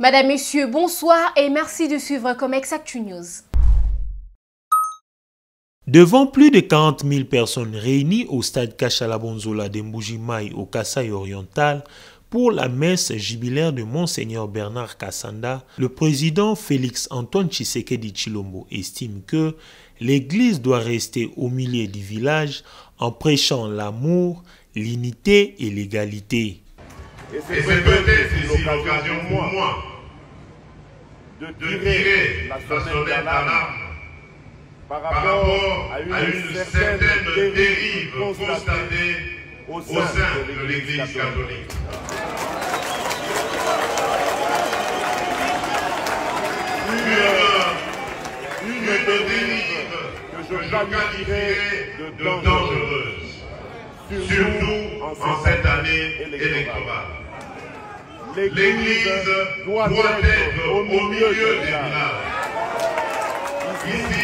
Madame, Messieurs, bonsoir et merci de suivre Comex Actu News. Devant plus de 40 000 personnes réunies au stade Kachala-Bonzola de Mbuji-Mayi au Kasaï oriental pour la messe jubilaire de Monseigneur Bernard Kassanda, le président Félix Antoine Tshisekedi Tshilombo estime que l'Église doit rester au milieu du village en prêchant l'amour, l'unité et l'égalité. Et c'est peut-être ici l'occasion pour moi de tirer la sonnette d'alarme par rapport à une certaine dérive constatée au sein de l'Église catholique. Une dérive que je qualifierais de dangereuse, surtout en cette année électorale. L'Église doit être au milieu du village. Ici,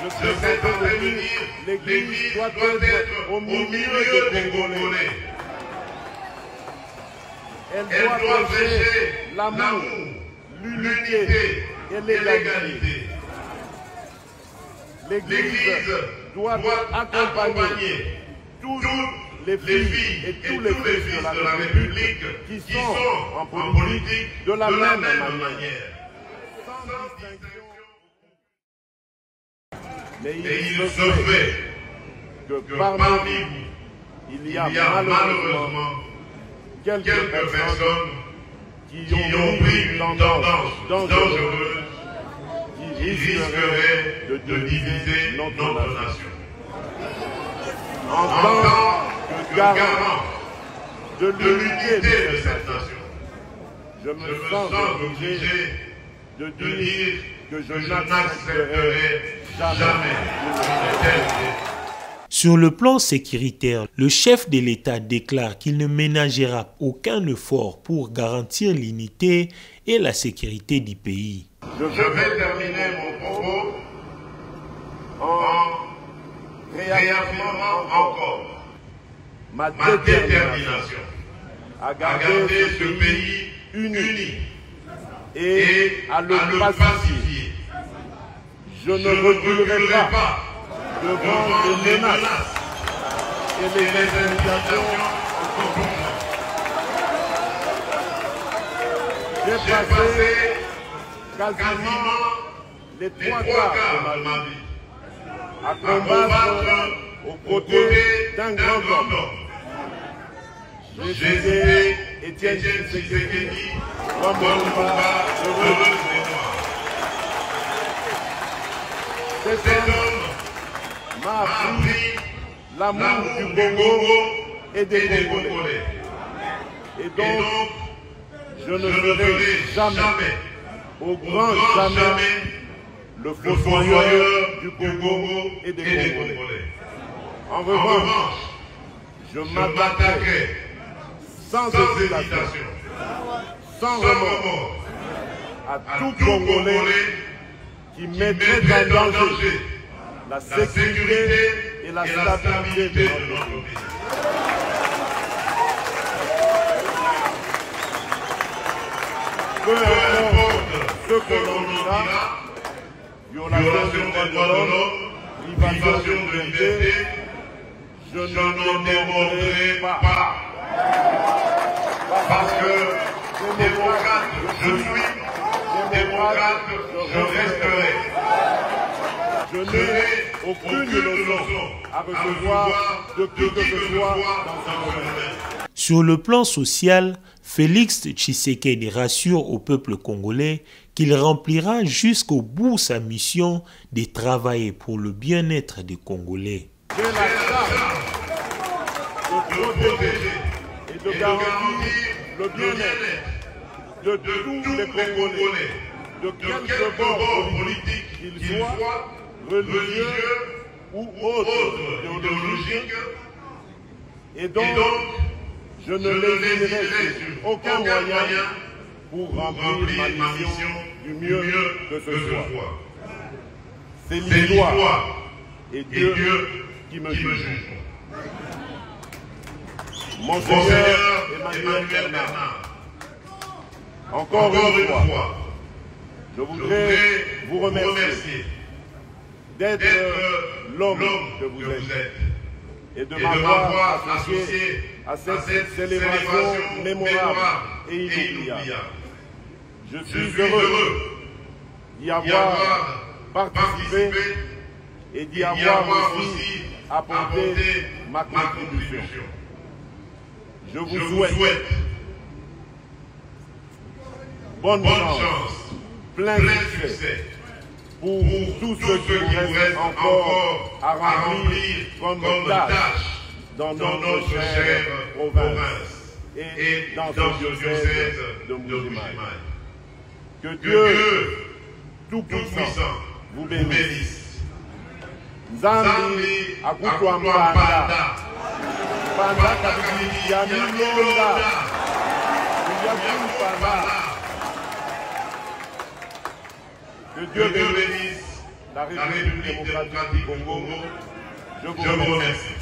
je sais intervenir, l'Église doit être au milieu des Congolais. Elle doit prêcher l'amour, l'unité et l'égalité. L'Église doit accompagner toutes les filles et tous les fils de la République qui sont en politique de la même manière. Sans distinction. Mais il se fait que parmi vous, il y a malheureusement quelques personnes qui ont pris une tendance dangereuse qui risquerait de diviser notre nation. En tant que garant de l'unité de cette nation, je me sens obligé de dire que je n'accepterai jamais une telle idée. Sur le plan sécuritaire, le chef de l'État déclare qu'il ne ménagera aucun effort pour garantir l'unité et la sécurité du pays. Je vais terminer mon propos en réaffirmant encore ma détermination à garder ce pays uni et à le pacifier. Je ne reculerai pas devant les menaces et les intimidations en tout genre. J'ai passé quasiment les 3 quarts de ma vie à combattre aux côtés d'un grand homme. J'ai cité Étienne Tshisekedi comme un combat heureux et noir. Cet homme m'a appris l'amour du Congo et des Congolais. Et donc, je ne serai jamais, au grand jamais, le fossoyeur du Congo et des Congolais. En revanche, je m'attaquerai sans hésitation, sans remords, à tout Congolais qui mettrait en danger la sécurité et la stabilité de notre pays. Peu importe ce que l'on dira, violation des droits de l'homme, privation de liberté, je n'en démordrai pas. Parce que démocrate je suis, démocrate je resterai. Je n'ai aucune leçon à recevoir de qui que ce soit dans un domaine. Sur le plan social, Félix Tshisekedi rassure au peuple congolais qu'il remplira jusqu'au bout sa mission de travailler pour le bien-être des Congolais. J'ai la charge de protéger et de garantir le bien-être de tous les Congolais, de quelque bord politique qu'ils soient, religieux ou autres idéologiques. Et donc, je ne les laisserai sur aucun moyen pour remplir ma mission du mieux que ce soit. C'est l'histoire et Dieu qui me juge. Monseigneur Emmanuel Bernard, Encore une fois, je voudrais vous remercier d'être l'homme que vous êtes et de m'avoir associé à cette célébration mémorable et inoubliable. Je suis heureux d'y avoir participé et d'y avoir aussi apporté ma contribution. Je vous souhaite bonne chance, plein de succès pour tout ce qui vous reste encore à remplir comme tâche dans notre chère province et dans ce diocèse de Mbuji-Mayi. Que Dieu Tout-Puissant vous bénisse. Nzambi akutwa mpanda panda kabili ya milonga que Dieu bénisse la République démocratique du Congo. Je vous remercie.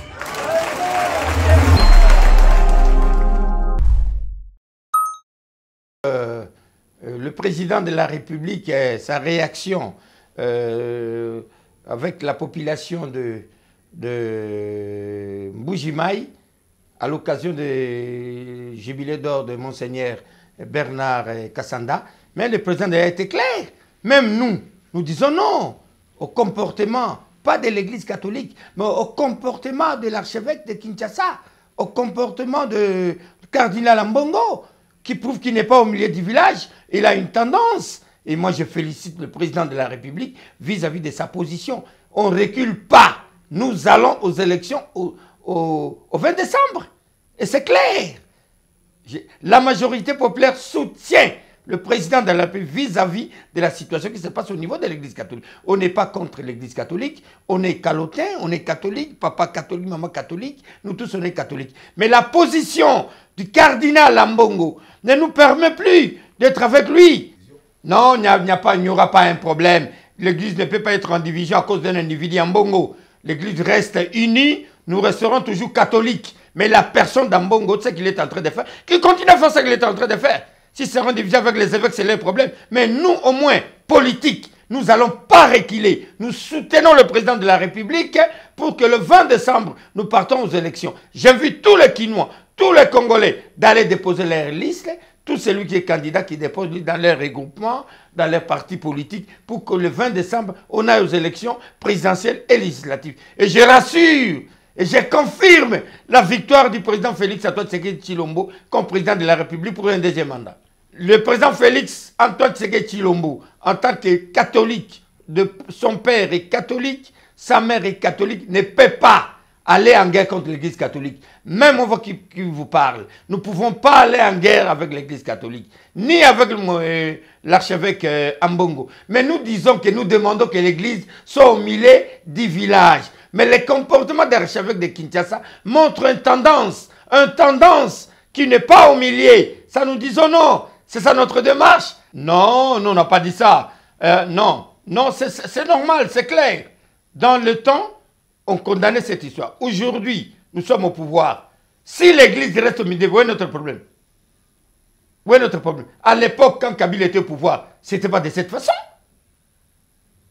Le président de la République, sa réaction avec la population de Mbuji-Mayi à l'occasion du jubilé d'or de Monseigneur Bernard Kassanda, mais le président a été clair. Même nous disons non au comportement, pas de l'Église catholique, mais au comportement de l'archevêque de Kinshasa, au comportement du cardinal Ambongo, qui prouve qu'il n'est pas au milieu du village. Il a une tendance. Et moi, je félicite le président de la République vis-à-vis de sa position. On ne recule pas. Nous allons aux élections au 20 décembre. Et c'est clair. La majorité populaire soutient le président de la République vis-à-vis de la situation qui se passe au niveau de l'Église catholique. On n'est pas contre l'Église catholique, on est calotin, on est catholique, papa catholique, maman catholique, nous tous on est catholiques. Mais la position du cardinal Ambongo ne nous permet plus d'être avec lui. Non, il n'y aura pas un problème. L'Église ne peut pas être en division à cause d'un individu Ambongo. L'Église reste unie, nous resterons toujours catholiques. Mais la personne d'Ambongo, c'est ce qu'il est en train de faire, qu'il continue à faire ce qu'il est en train de faire. Si c'est en division avec les évêques, c'est leur problème. Mais nous, au moins, politiques, nous n'allons pas reculer. Nous soutenons le président de la République pour que le 20 décembre, nous partons aux élections. J'invite tous les Kinois, tous les Congolais d'aller déposer leur liste. Tout celui qui est candidat qui dépose dans leur regroupement, dans leur parti politique, pour que le 20 décembre, on aille aux élections présidentielles et législatives. Et je rassure, et je confirme la victoire du président Félix Antoine Tshisekedi Tshilombo comme président de la République pour un deuxième mandat. Le président Félix Antoine Tshisekedi Tshilombo, en tant que catholique, son père est catholique, sa mère est catholique, ne peut pas aller en guerre contre l'Église catholique. Même on voit qui vous parle. Nous ne pouvons pas aller en guerre avec l'Église catholique, ni avec l'archevêque Ambongo. Mais nous disons que nous demandons que l'Église soit au milieu du village. Mais le comportement de l'archevêque de Kinshasa montre une tendance qui n'est pas au milieu. Ça nous disons non. C'est ça notre démarche? Non, nous on n'a pas dit ça. Non, c'est normal, c'est clair. Dans le temps, on condamnait cette histoire. Aujourd'hui, nous sommes au pouvoir. Si l'Église reste au milieu, où est notre problème? Où est notre problème? À l'époque, quand Kabila était au pouvoir, ce n'était pas de cette façon.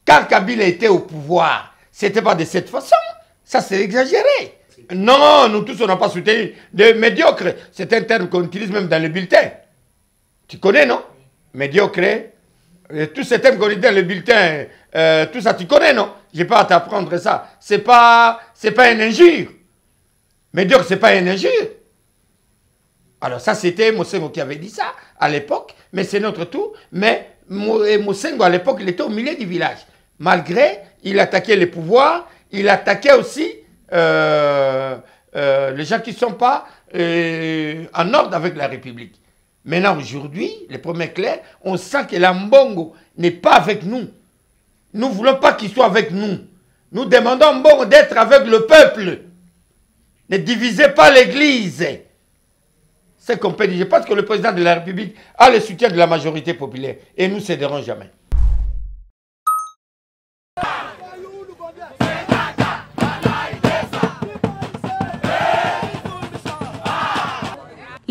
Quand Kabila était au pouvoir, ce n'était pas de cette façon. Ça, c'est exagéré. Non, nous tous, on n'a pas soutenu de médiocre. C'est un terme qu'on utilise même dans le bulletin. Tu connais, non? Médiocre. Tous ces termes qu'on utilise dans le bulletin, tout ça, tu connais, non? Je n'ai pas à t'apprendre ça. C'est pas une injure. Médiocre, ce n'est pas une injure. Alors ça, c'était Mosengo qui avait dit ça à l'époque, mais c'est notre tour. Mais Mosengo, à l'époque, il était au milieu du village. Malgré, il attaquait les pouvoirs, il attaquait aussi les gens qui ne sont pas en ordre avec la République. Maintenant, aujourd'hui, les premiers clercs, on sent que l'Ambongo n'est pas avec nous. Nous ne voulons pas qu'il soit avec nous. Nous demandons à Mbongo d'être avec le peuple. Ne divisez pas l'Église. C'est qu'on peut dire. Je pense que le président de la République a le soutien de la majorité populaire. Et nous ne céderons jamais.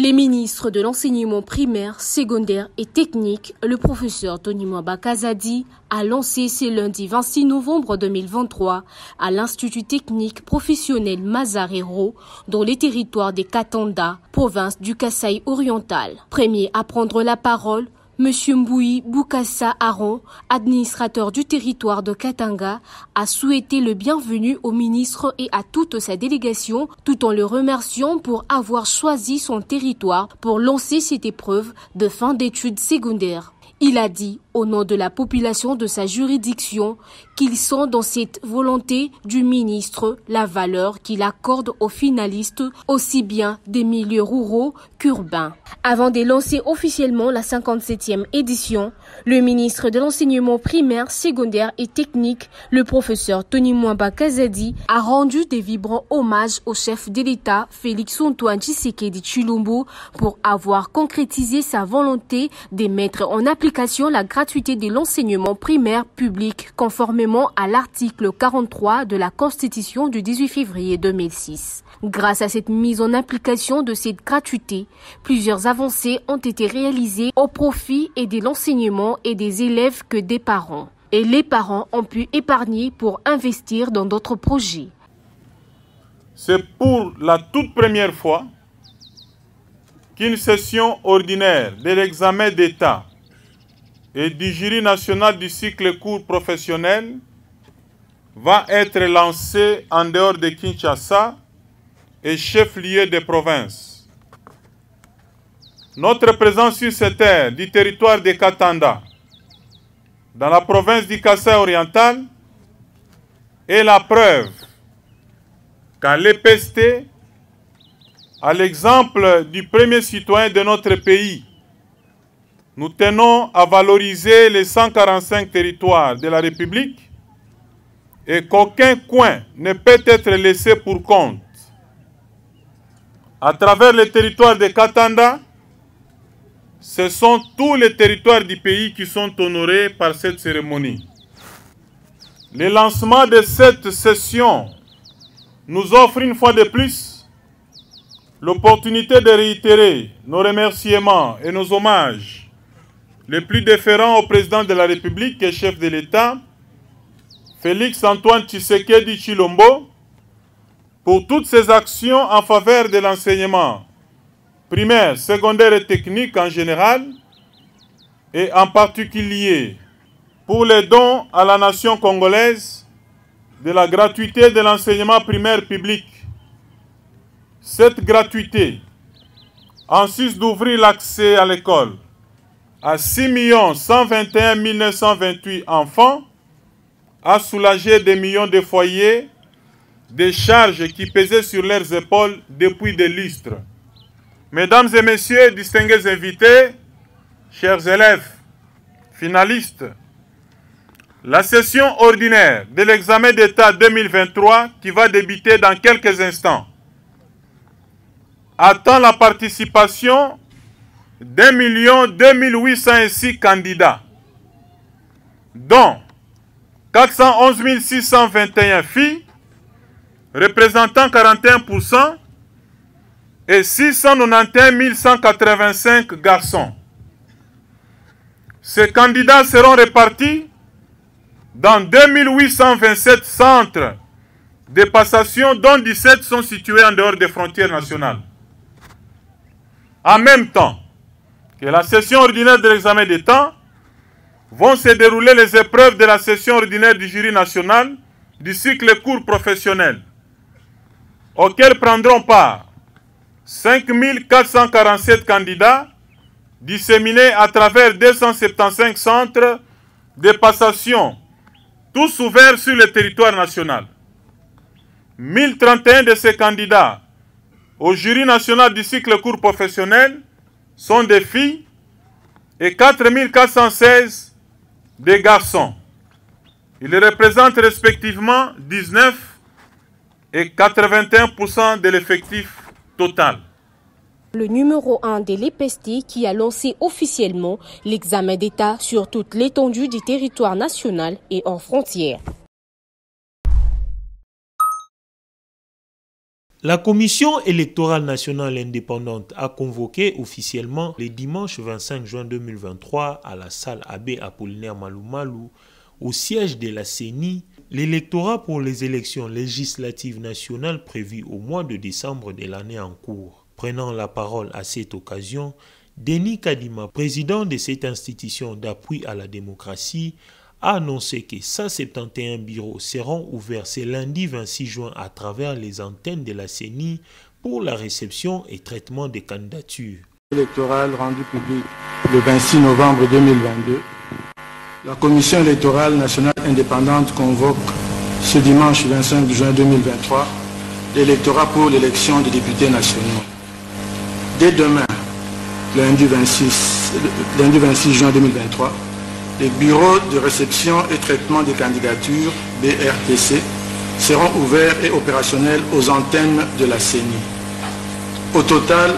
Les ministres de l'enseignement primaire, secondaire et technique, le professeur Tony Mwamba Kazadi, a lancé ce lundi 26 novembre 2023 à l'Institut technique professionnel Mazarero dans les territoires des Katanda, province du Kasaï oriental. Premier à prendre la parole, Monsieur Mboui Boukassa Aron, administrateur du territoire de Katanga, a souhaité le bienvenu au ministre et à toute sa délégation, tout en le remerciant pour avoir choisi son territoire pour lancer cette épreuve de fin d'études secondaires. Il a dit, au nom de la population de sa juridiction, qu'ils sont dans cette volonté du ministre la valeur qu'il accorde aux finalistes, aussi bien des milieux ruraux qu'urbains. Avant de lancer officiellement la 57e édition, le ministre de l'enseignement primaire, secondaire et technique, le professeur Tony Mwamba Kazadi, a rendu des vibrants hommages au chef de l'État, Félix-Antoine Tshisekedi Tshilombo, pour avoir concrétisé sa volonté de mettre en application la gratuité de l'enseignement primaire public conformément à l'article 43 de la Constitution du 18 février 2006. Grâce à cette mise en application de cette gratuité, plusieurs avancées ont été réalisées au profit et de l'enseignement et des élèves que des parents. Et les parents ont pu épargner pour investir dans d'autres projets. C'est pour la toute première fois qu'une session ordinaire de l'examen d'État et du jury national du cycle court professionnel va être lancée en dehors de Kinshasa et chef-lieu des provinces. Notre présence sur cette terre du territoire de Katanda, dans la province du Kasaï oriental, est la preuve qu'à l'EPST, à l'exemple du premier citoyen de notre pays, nous tenons à valoriser les 145 territoires de la République et qu'aucun coin ne peut être laissé pour compte. À travers les territoires de Katanda, ce sont tous les territoires du pays qui sont honorés par cette cérémonie. Le lancement de cette session nous offre une fois de plus l'opportunité de réitérer nos remerciements et nos hommages les plus déférents au président de la République et chef de l'État, Félix-Antoine Tshisekedi Tshilombo, pour toutes ses actions en faveur de l'enseignement primaire, secondaire et technique en général, et en particulier pour les dons à la nation congolaise de la gratuité de l'enseignement primaire public. Cette gratuité, en sus d'ouvrir l'accès à l'école à 6 121 928 enfants, a soulagé des millions de foyers des charges qui pesaient sur leurs épaules depuis des lustres. Mesdames et messieurs, distingués invités, chers élèves, finalistes, la session ordinaire de l'examen d'État 2023 qui va débuter dans quelques instants attend la participation d'1 2806 candidats, dont 411 621 filles, représentant 41%, et 691 185 garçons. Ces candidats seront répartis dans 2827 centres de passation, dont 17 sont situés en dehors des frontières nationales. En même temps que la session ordinaire de l'examen d'État, vont se dérouler les épreuves de la session ordinaire du jury national du cycle court professionnel, auxquelles prendront part 5 447 candidats disséminés à travers 275 centres de passation, tous ouverts sur le territoire national. 1031 de ces candidats au jury national du cycle court professionnel sont des filles et 4416 des garçons. Ils représentent respectivement 19 et 81% de l'effectif total. Le numéro 1 de l'EPST qui a lancé officiellement l'examen d'État sur toute l'étendue du territoire national et hors frontières. La Commission électorale nationale indépendante a convoqué officiellement le dimanche 25 juin 2023 à la salle Abbé Apollinaire Malou au siège de la CENI, l'électorat pour les élections législatives nationales prévues au mois de décembre de l'année en cours. Prenant la parole à cette occasion, Denis Kadima, président de cette institution d'appui à la démocratie, a annoncé que 171 bureaux seront ouverts ce lundi 26 juin à travers les antennes de la CENI pour la réception et traitement des candidatures. Électoral rendu public le 26 novembre 2022, la Commission électorale nationale indépendante convoque ce dimanche 25 juin 2023 l'électorat pour l'élection des députés nationaux. Dès demain, lundi 26 juin 2023, les bureaux de réception et traitement des candidatures, BRTC, seront ouverts et opérationnels aux antennes de la CENI. Au total,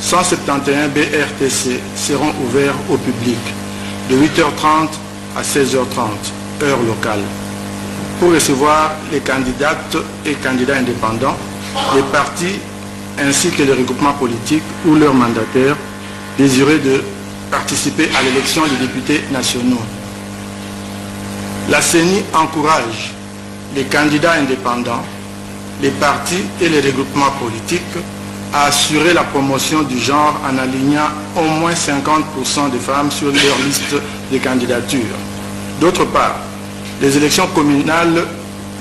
171 BRTC seront ouverts au public de 8h30 à 16h30, heure locale, pour recevoir les candidates et candidats indépendants, les partis ainsi que les regroupements politiques ou leurs mandataires désireux de participer à l'élection des députés nationaux. La CENI encourage les candidats indépendants, les partis et les regroupements politiques à assurer la promotion du genre en alignant au moins 50% de femmes sur leur liste de candidatures. D'autre part, les élections communales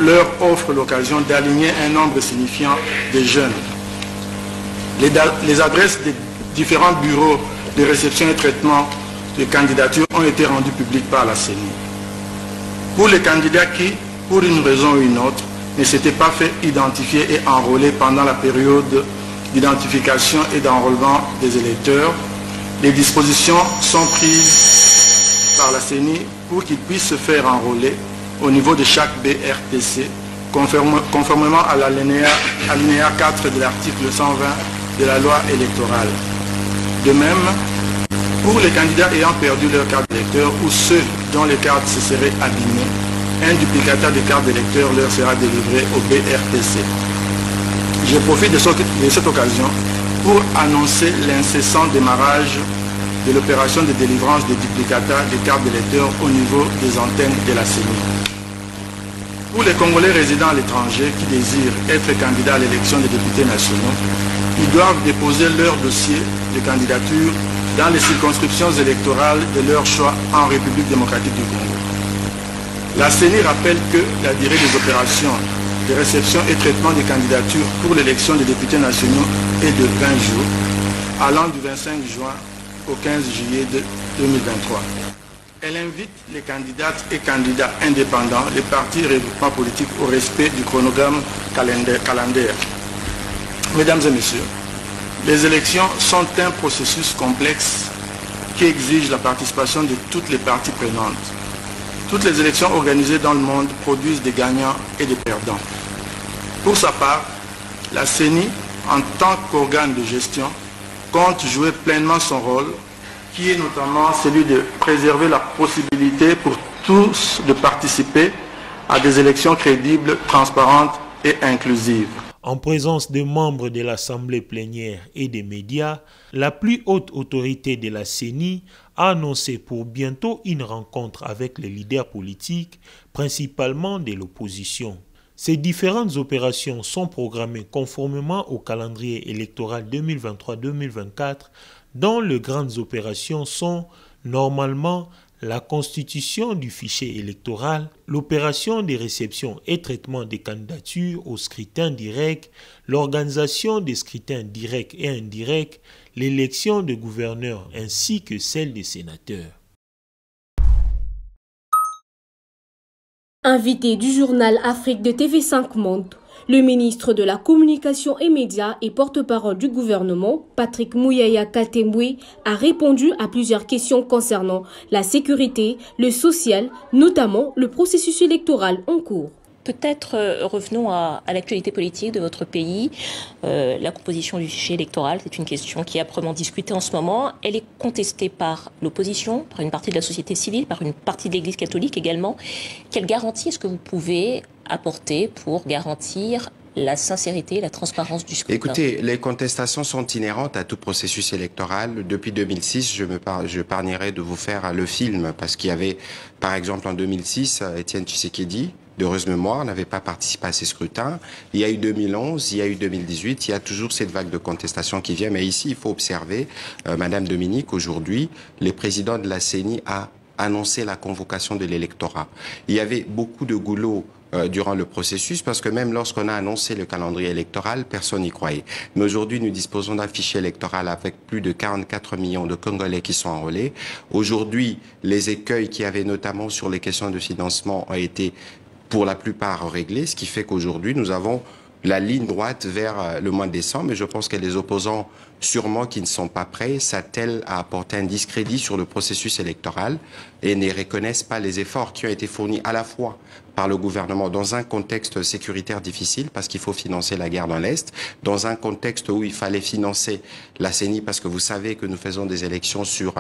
leur offrent l'occasion d'aligner un nombre signifiant de jeunes. Les adresses des différents bureaux de réception et traitement des candidatures ont été rendues publiques par la CENI. Pour les candidats qui, pour une raison ou une autre, ne s'étaient pas fait identifier et enrôler pendant la période d'identification et d'enrôlement des électeurs, les dispositions sont prises par la CENI pour qu'ils puissent se faire enrôler au niveau de chaque BRTC, conformément à l'alinéa 4 de l'article 120 de la loi électorale. De même, pour les candidats ayant perdu leur carte d'électeur ou ceux dont les cartes se seraient abîmées, un duplicateur de carte d'électeur leur sera délivré au BRTC. Je profite de cette occasion pour annoncer l'incessant démarrage de l'opération de délivrance des duplicata de cartes d'électeurs au niveau des antennes de la CENI. Pour les Congolais résidant à l'étranger qui désirent être candidats à l'élection des députés nationaux, ils doivent déposer leur dossier de candidature dans les circonscriptions électorales de leur choix en République démocratique du Congo. La CENI rappelle que la durée des opérations de réception et traitement des candidatures pour l'élection des députés nationaux est de 20 jours, allant du 25 juin au 15 juillet 2023. Elle invite les candidates et candidats indépendants, les partis et regroupements politiques au respect du chronogramme calendaire. Mesdames et messieurs, les élections sont un processus complexe qui exige la participation de toutes les parties prenantes. Toutes les élections organisées dans le monde produisent des gagnants et des perdants. Pour sa part, la CENI, en tant qu'organe de gestion, compte jouer pleinement son rôle, qui est notamment celui de préserver la possibilité pour tous de participer à des élections crédibles, transparentes et inclusives. En présence des membres de l'Assemblée plénière et des médias, la plus haute autorité de la CENI a annoncé pour bientôt une rencontre avec les leaders politiques, principalement de l'opposition. Ces différentes opérations sont programmées conformément au calendrier électoral 2023-2024, dont les grandes opérations sont normalement la constitution du fichier électoral, l'opération de réception et traitement des candidatures au scrutin direct, l'organisation des scrutins directs et indirects, l'élection de gouverneurs ainsi que celle des sénateurs. Invité du journal Afrique de TV5 Monde, le ministre de la Communication et Médias et porte-parole du gouvernement, Patrick Mouyaya Katembwe, a répondu à plusieurs questions concernant la sécurité, le social, notamment le processus électoral en cours. Peut-être revenons à l'actualité politique de votre pays. La composition du fichier électoral, c'est une question qui est âprement discutée en ce moment. Elle est contestée par l'opposition, par une partie de la société civile, par une partie de l'Église catholique également. Quelle garantie est-ce que vous pouvez apporter pour garantir la sincérité et la transparence du scrutin? Écoutez, les contestations sont inhérentes à tout processus électoral. Depuis 2006, je parlerai de vous faire le film, parce qu'il y avait, par exemple, en 2006, Étienne Tshisekedi, d'heureuse mémoire, n'avait pas participé à ces scrutins. Il y a eu 2011, il y a eu 2018, il y a toujours cette vague de contestation qui vient. Mais ici, il faut observer, Madame Dominique, aujourd'hui, le président de la CENI a annoncé la convocation de l'électorat. Il y avait beaucoup de goulot durant le processus, parce que même lorsqu'on a annoncé le calendrier électoral, personne n'y croyait. Mais aujourd'hui, nous disposons d'un fichier électoral avec plus de 44 millions de Congolais qui sont enrôlés. Aujourd'hui, les écueils qu'il y avait notamment sur les questions de financement ont été pour la plupart réglés, ce qui fait qu'aujourd'hui, nous avons la ligne droite vers le mois de décembre. Mais je pense que les opposants, sûrement qui ne sont pas prêts, s'attellent à apporter un discrédit sur le processus électoral et ne reconnaissent pas les efforts qui ont été fournis à la fois par le gouvernement dans un contexte sécuritaire difficile, parce qu'il faut financer la guerre dans l'Est, dans un contexte où il fallait financer la CENI, parce que vous savez que nous faisons des élections sur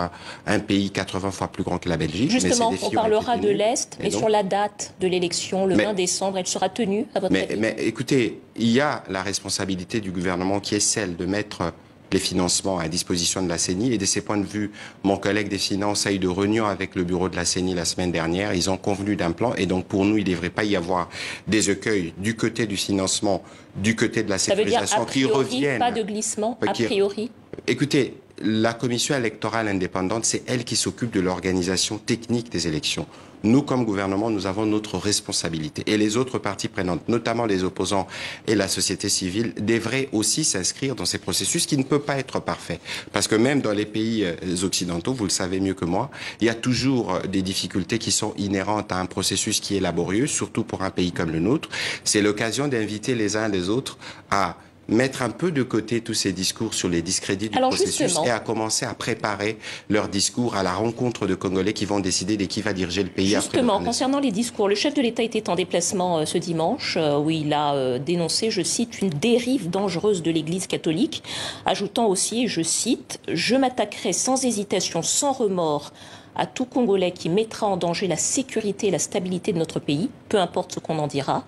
un pays 80 fois plus grand que la Belgique. Justement, on parlera de l'Est, mais sur la date de l'élection, le 20 décembre, elle sera tenue, à votre avis? Mais écoutez, il y a la responsabilité du gouvernement qui est celle de mettre les financements à disposition de la CENI. Et de ces points de vue, mon collègue des Finances a eu de réunions avec le bureau de la CENI la semaine dernière. Ils ont convenu d'un plan. Et donc, pour nous, il ne devrait pas y avoir des écueils du côté du financement, du côté de la sécurisation, qui reviennent. Pas de glissement, a priori? Écoutez, la commission électorale indépendante, c'est elle qui s'occupe de l'organisation technique des élections. Nous, comme gouvernement, nous avons notre responsabilité. Et les autres parties prenantes, notamment les opposants et la société civile, devraient aussi s'inscrire dans ces processus qui ne peuvent pas être parfaits. Parce que même dans les pays occidentaux, vous le savez mieux que moi, il y a toujours des difficultés qui sont inhérentes à un processus qui est laborieux, surtout pour un pays comme le nôtre. C'est l'occasion d'inviter les uns les autres à mettre un peu de côté tous ces discours sur les discrédits du processus et à commencer à préparer leur discours à la rencontre de Congolais qui vont décider de qui va diriger le pays après. Justement, concernant les discours, le chef de l'État était en déplacement ce dimanche où il a dénoncé, je cite, une dérive dangereuse de l'Église catholique, ajoutant aussi, je cite, « Je m'attaquerai sans hésitation, sans remords à tout Congolais qui mettra en danger la sécurité et la stabilité de notre pays, peu importe ce qu'on en dira. »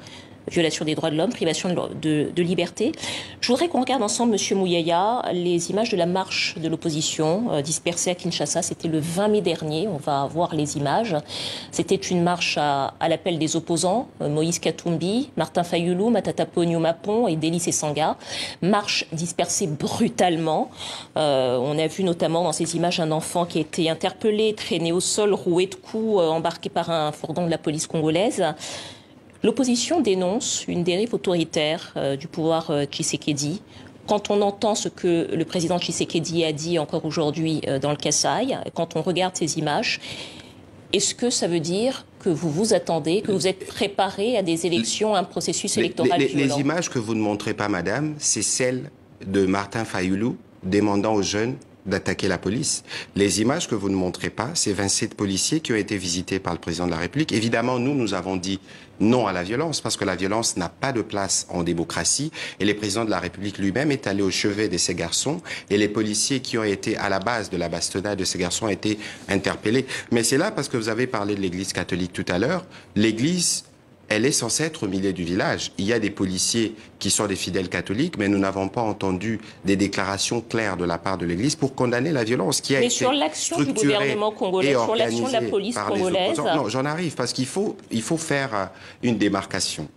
Violation des droits de l'homme, privation de liberté. Je voudrais qu'on regarde ensemble, Monsieur Mouyaya, les images de la marche de l'opposition dispersée à Kinshasa. C'était le 20 mai dernier. On va voir les images. C'était une marche à l'appel des opposants, Moïse Katumbi, Martin Fayulu, Matata Ponyo Mapon et Délice Sanga. Marche dispersée brutalement. On a vu notamment dans ces images un enfant qui a été interpellé, traîné au sol, roué de coups, embarqué par un fourgon de la police congolaise. L'opposition dénonce une dérive autoritaire du pouvoir Tshisekedi. Quand on entend ce que le président Tshisekedi a dit encore aujourd'hui dans le Kasaï, quand on regarde ces images, est-ce que ça veut dire que vous vous attendez, que vous êtes préparé à des élections, à un processus électoral violent? Les images que vous ne montrez pas, madame, c'est celles de Martin Fayulu demandant aux jeunes d'attaquer la police. Les images que vous ne montrez pas, c'est 27 policiers qui ont été visités par le président de la République. Évidemment, nous avons dit non à la violence, parce que la violence n'a pas de place en démocratie. Et le président de la République lui-même est allé au chevet de ces garçons. Et les policiers qui ont été à la base de la bastonnade de ces garçons ont été interpellés. Mais c'est là, parce que vous avez parlé de l'Église catholique tout à l'heure, l'Église, elle est censée être au milieu du village. Il y a des policiers qui sont des fidèles catholiques, mais nous n'avons pas entendu des déclarations claires de la part de l'Église pour condamner la violence qui a été sur l'action du gouvernement congolais, sur l'action de la police congolaise. Non, j'en arrive, parce qu'il faut faire une démarcation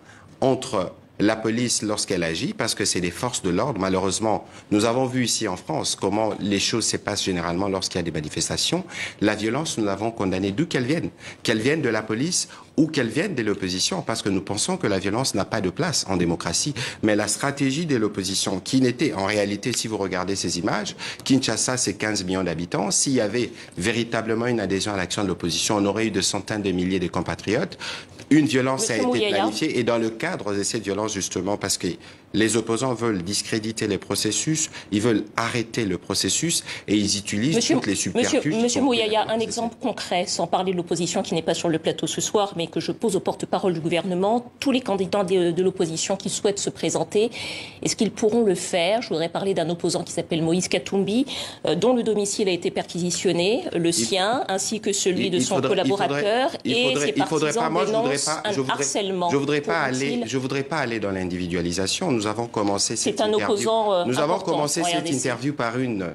entre la police lorsqu'elle agit, parce que c'est des forces de l'ordre. Malheureusement, nous avons vu ici en France comment les choses se passent généralement lorsqu'il y a des manifestations. La violence, nous l'avons condamnée d'où qu'elle vienne de la police ou qu'elle vienne de l'opposition, parce que nous pensons que la violence n'a pas de place en démocratie. Mais la stratégie de l'opposition, qui n'était en réalité, si vous regardez ces images, Kinshasa, c'est 15 millions d'habitants. S'il y avait véritablement une adhésion à l'action de l'opposition, on aurait eu de centaines de milliers de compatriotes. Une violence a été planifiée, et dans le cadre de cette violence, justement, parce que Les opposants veulent discréditer les processus, ils veulent arrêter le processus et ils utilisent toutes les subterfuges. Monsieur Mouyaya, un exemple concret, sans parler de l'opposition qui n'est pas sur le plateau ce soir, mais que je pose au porte-parole du gouvernement. Tous les candidats de l'opposition qui souhaitent se présenter, est-ce qu'ils pourront le faire? Je voudrais parler d'un opposant qui s'appelle Moïse Katumbi, dont le domicile a été perquisitionné, le sien, ainsi que celui de son collaborateur, et ses partisans dénoncent un harcèlement. Je voudrais pas aller dans l'individualisation. Nous avons commencé cette interview par une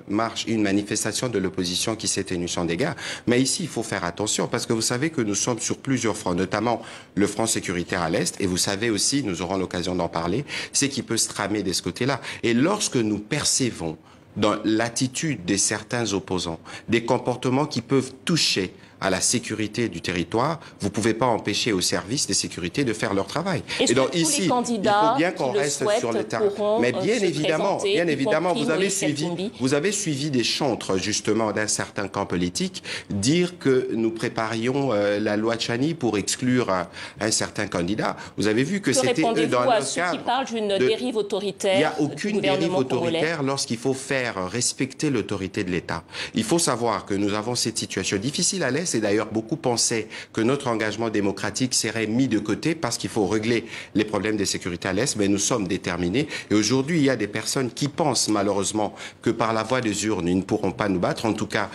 manifestation de l'opposition qui s'est tenue sans dégâts. Mais ici, il faut faire attention parce que vous savez que nous sommes sur plusieurs fronts, notamment le front sécuritaire à l'Est. Et vous savez aussi, nous aurons l'occasion d'en parler, c'est qui peut se tramer de ce côté-là. Et lorsque nous percevons dans l'attitude de certains opposants des comportements qui peuvent toucher à la sécurité du territoire, vous ne pouvez pas empêcher aux services de sécurité de faire leur travail. Et donc ici, il faut bien qu'on reste sur le terrain. Mais bien évidemment, vous avez suivi des chantres justement d'un certain camp politique dire que nous préparions la loi Tchani pour exclure un certain candidat. Vous avez vu que c'était eux dans le cadre qui parlent d'une dérive autoritaire. Il n'y a aucune dérive autoritaire lorsqu'il faut faire respecter l'autorité de l'État. Il faut savoir que nous avons cette situation difficile à l'Est. Et d'ailleurs, beaucoup pensaient que notre engagement démocratique serait mis de côté parce qu'il faut régler les problèmes de sécurité à l'Est. Mais nous sommes déterminés. Et aujourd'hui, il y a des personnes qui pensent malheureusement que par la voie des urnes, ils ne pourront pas nous battre. En tout cas,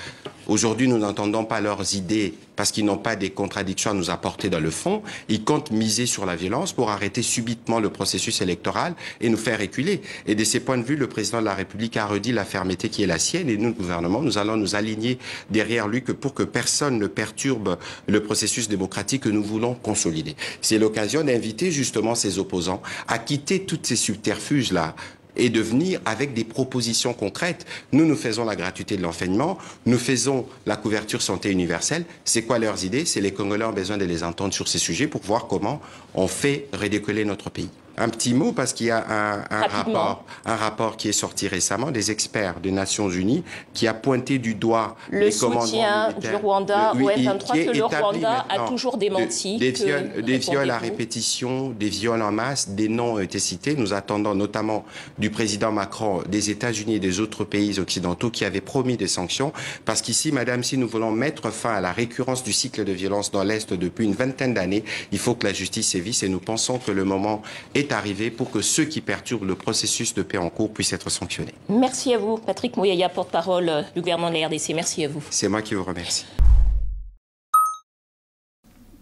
aujourd'hui, nous n'entendons pas leurs idées parce qu'ils n'ont pas des contradictions à nous apporter dans le fond. Ils comptent miser sur la violence pour arrêter subitement le processus électoral et nous faire reculer. Et de ces points de vue, le président de la République a redit la fermeté qui est la sienne. Et nous, le gouvernement, nous allons nous aligner derrière lui pour que personne ne perturbe le processus démocratique que nous voulons consolider. C'est l'occasion d'inviter justement ces opposants à quitter toutes ces subterfuges-là et de venir avec des propositions concrètes. Nous faisons la gratuité de l'enseignement, nous faisons la couverture santé universelle. C'est quoi leurs idées? C'est les Congolais ont besoin de les entendre sur ces sujets pour voir comment on fait redécoller notre pays. Un petit mot parce qu'il y a un rapport qui est sorti récemment des experts des Nations Unies qui a pointé du doigt le soutien du Rwanda au M23 que le Rwanda a toujours démenti. Des viols à répétition, des viols en masse, des noms ont été cités. Nous attendons notamment du président Macron, des États-Unis et des autres pays occidentaux qui avaient promis des sanctions parce qu'ici, madame, si nous voulons mettre fin à la récurrence du cycle de violence dans l'Est depuis une vingtaine d'années, il faut que la justice sévisse et nous pensons que le moment est arrivé pour que ceux qui perturbent le processus de paix en cours puissent être sanctionnés. Merci à vous, Patrick Mouyaya, porte-parole du gouvernement de la RDC. Merci à vous. C'est moi qui vous remercie.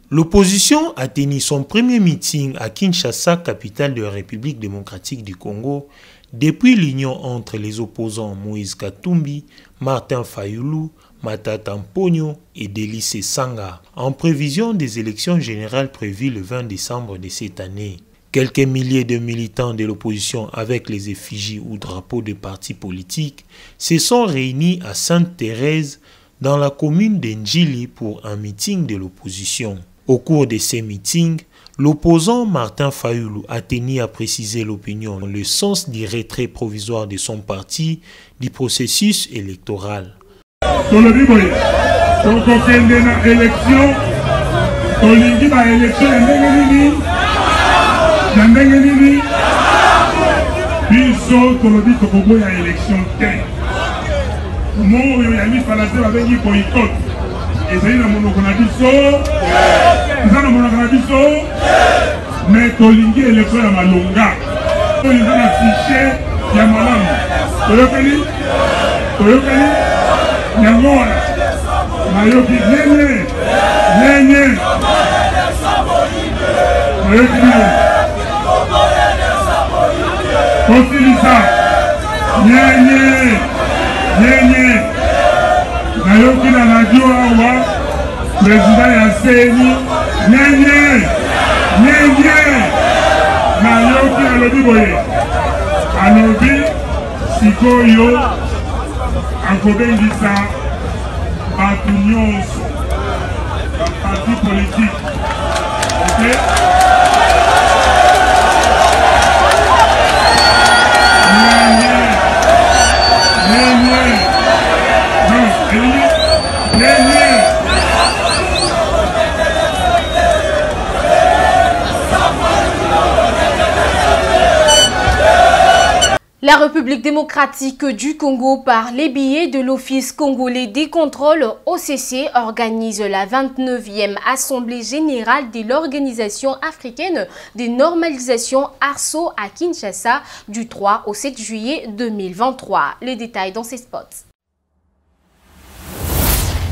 L'opposition a tenu son premier meeting à Kinshasa, capitale de la République démocratique du Congo, depuis l'union entre les opposants Moïse Katumbi, Martin Fayulu, Matata Mponyo et Délice Sanga, en prévision des élections générales prévues le 20 décembre de cette année. Quelques milliers de militants de l'opposition avec les effigies ou drapeaux de partis politiques se sont réunis à Sainte-Thérèse dans la commune d'Ndjili pour un meeting de l'opposition. Au cours de ces meetings, l'opposant Martin Fayulu a tenu à préciser l'opinion, le sens du retrait provisoire de son parti du processus électoral. biso tolobi tokoboya élection te mo oyo ya mifalase babengi boycott ezali na monoko na biso eza na monoko na biso me tolingi élection ya malonga oyo eza na fiche ya malamu toyokani yango wana nayoki nyenye toyoki Kosilisa, nyenye, nayoki na radio awa, président ya CENI, nyenye, nayoki alobi boye, alobi sikoyo, akobengisa bato nyonso, parti politique, ok? La République démocratique du Congo, par les billets de l'Office congolais des contrôles OCC, organise la 29e Assemblée générale de l'Organisation africaine des normalisations ARSO à Kinshasa du 3 au 7 juillet 2023. Les détails dans ces spots.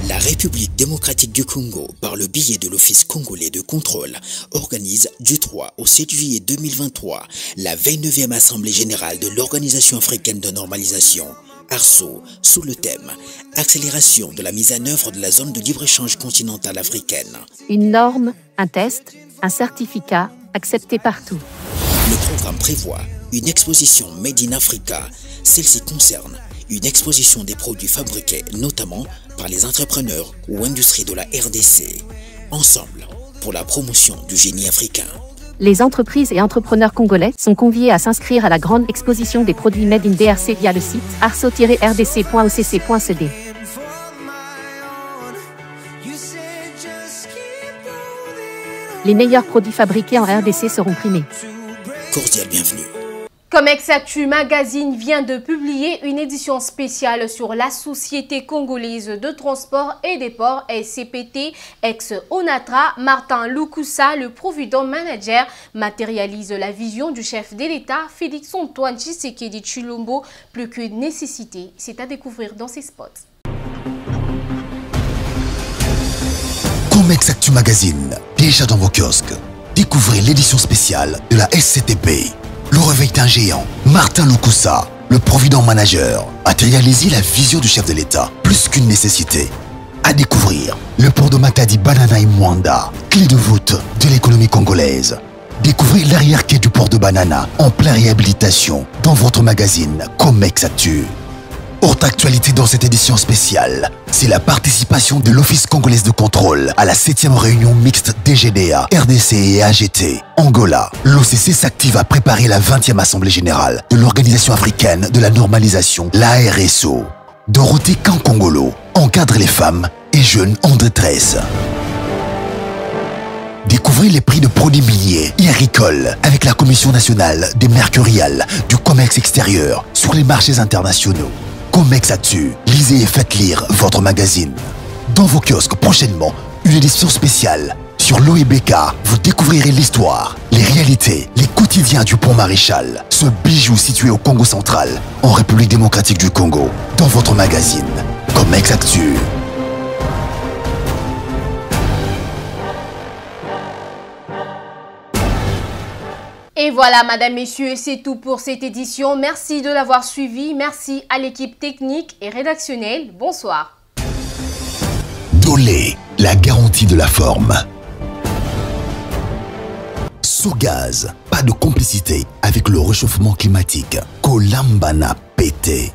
La République démocratique du Congo, par le biais de l'Office congolais de contrôle, organise du 3 au 7 juillet 2023 la 29e Assemblée générale de l'Organisation africaine de normalisation, ARSO, sous le thème « Accélération de la mise en œuvre de la zone de libre-échange continentale africaine ». Une norme, un test, un certificat, accepté partout. Le programme prévoit une exposition Made in Africa. Celle-ci concerne une exposition des produits fabriqués notamment par les entrepreneurs ou industries de la RDC, ensemble pour la promotion du génie africain. Les entreprises et entrepreneurs congolais sont conviés à s'inscrire à la grande exposition des produits Made in DRC via le site arso-rdc.occ.cd. Les meilleurs produits fabriqués en RDC seront primés. Cordial bienvenue. Comex Actu Magazine vient de publier une édition spéciale sur la Société congolaise de transport et des ports SCPT, ex-ONATRA. Martin Lukusa, le Provident Manager, matérialise la vision du chef de l'État, Félix-Antoine Tshisekedi Tshilombo, plus que nécessité. C'est à découvrir dans ces spots. Comex Actu Magazine, déjà dans vos kiosques. Découvrez l'édition spéciale de la SCTP. Le réveil d'un géant, Martin Lukusa, le Provident Manager, matérialisé la vision du chef de l'État, plus qu'une nécessité. À découvrir, le port de Matadi Banana et Mwanda, clé de voûte de l'économie congolaise. Découvrez l'arrière-quai du port de Banana, en pleine réhabilitation, dans votre magazine Comex Actu. Haute actualité dans cette édition spéciale, c'est la participation de l'Office congolais de contrôle à la 7e réunion mixte DGDA, RDC et AGT. Angola, l'OCC s'active à préparer la 20e Assemblée générale de l'Organisation africaine de la normalisation, l'ARSO. Dorothée Kankongolo encadre les femmes et jeunes en détresse. Découvrez les prix de produits miniers et agricoles avec la Commission nationale des mercuriales du commerce extérieur sur les marchés internationaux. Comex Actu, lisez et faites lire votre magazine. Dans vos kiosques prochainement, une édition spéciale. Sur l'OEBK, vous découvrirez l'histoire, les réalités, les quotidiens du Pont Maréchal, ce bijou situé au Congo central, en République démocratique du Congo, dans votre magazine Comex Actu. Et voilà, madame, messieurs, c'est tout pour cette édition. Merci de l'avoir suivi. Merci à l'équipe technique et rédactionnelle. Bonsoir. Dolé, la garantie de la forme. Sogaz, pas de complicité avec le réchauffement climatique. Kolambana pété.